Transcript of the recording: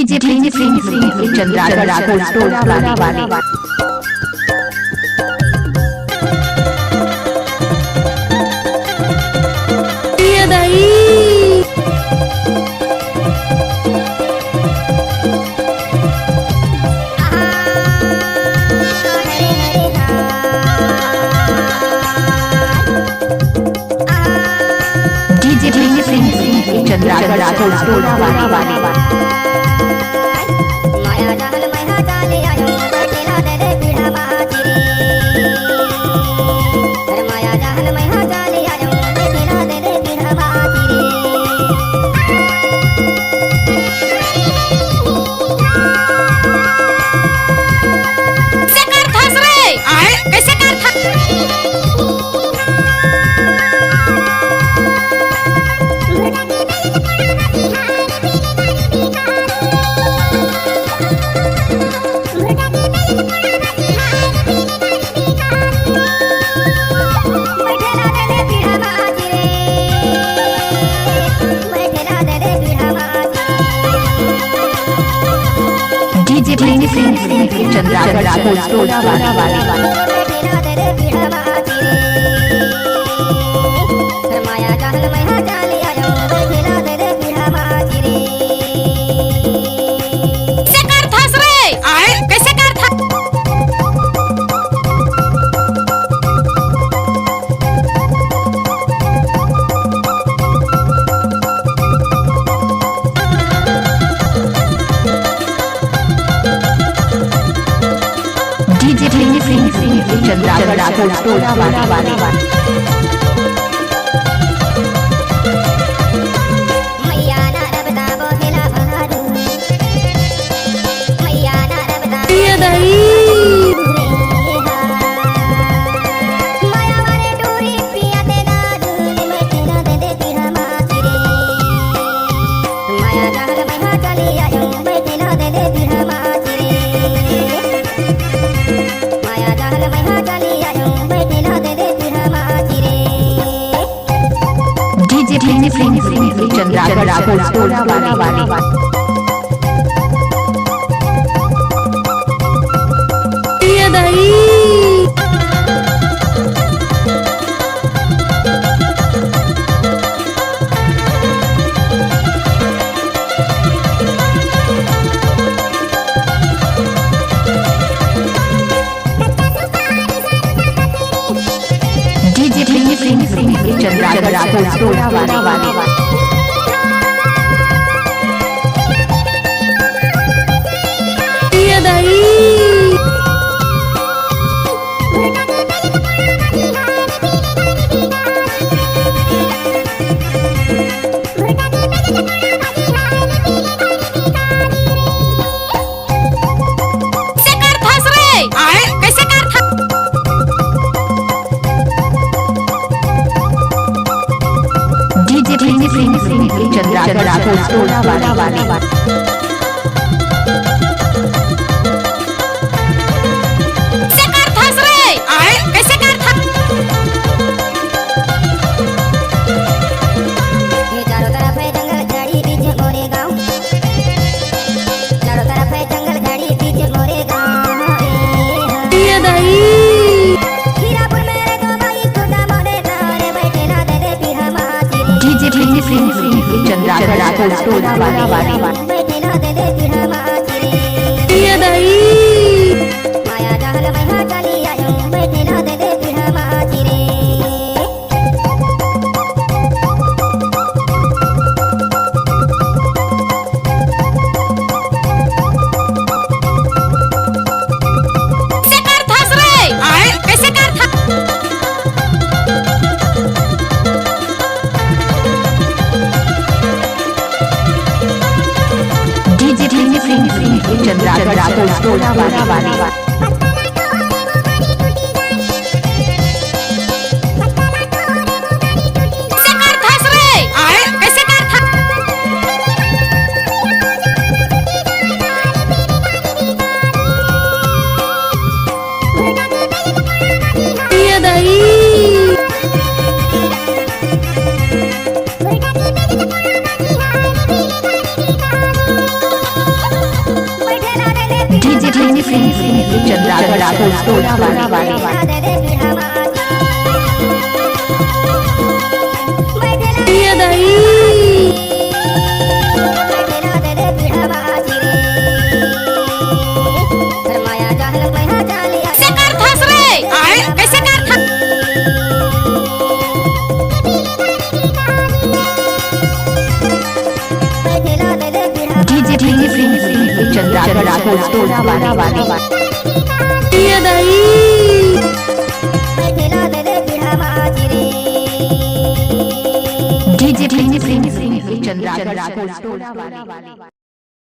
DJ Chandra वाली चंद्रा वाली माया जहल महा चाले आयो बचेला दे दे पीढ़ा महाचिरे माया जहल महा चाले आयो बचेला दे दे पीढ़ा महाचिरे कैसे कर थस रे आए कैसे कर थस चंद्रा वाली माया जहल महा चाले आयो बचेला दे दे पीढ़ा महाचिरे कैसे कर थस रे आए कैसे कर थस चंद्रा वाली मैया ना रबदा बोहेला बहारू मैया ना रबदा माया वाले डोरी पिया दे दादू मैं तेरा दे दे पीढ़ा महाचिरे माया जहल महा चाले आयो मैं तेरा दे दे पीढ़ा महाचिरे माया जहल महा चाले आयो मैं तेरा दे दे पीढ़ा महाचिरे चंद्रा वाली चंद्रा वाली चंद्रा वाली चंद्रा वाली बैठेला दे दे पीढ़ा महाचिरे माया जहल महा चाले आयो बैठेला दे दे पीढ़ा महाचिरे कैसे कर थस रे आए कैसे कर थस चंद्रा वाली चंद्रागढ़ राघव टोला वाली दे दे पीढ़ा माची बैठेला ये दही बैठेला दे दे पीढ़ा माची रे शर्माया जाहल पहिया चालिया कैसे कर थस रे आए कैसे कर थस बैठेला दे दे पीढ़ा चंद्रागढ़ राघव टोला वाली ये दही बैठेला दे दे पीढ़ा माची रे चंद्रागढ़ राघव टोला वाली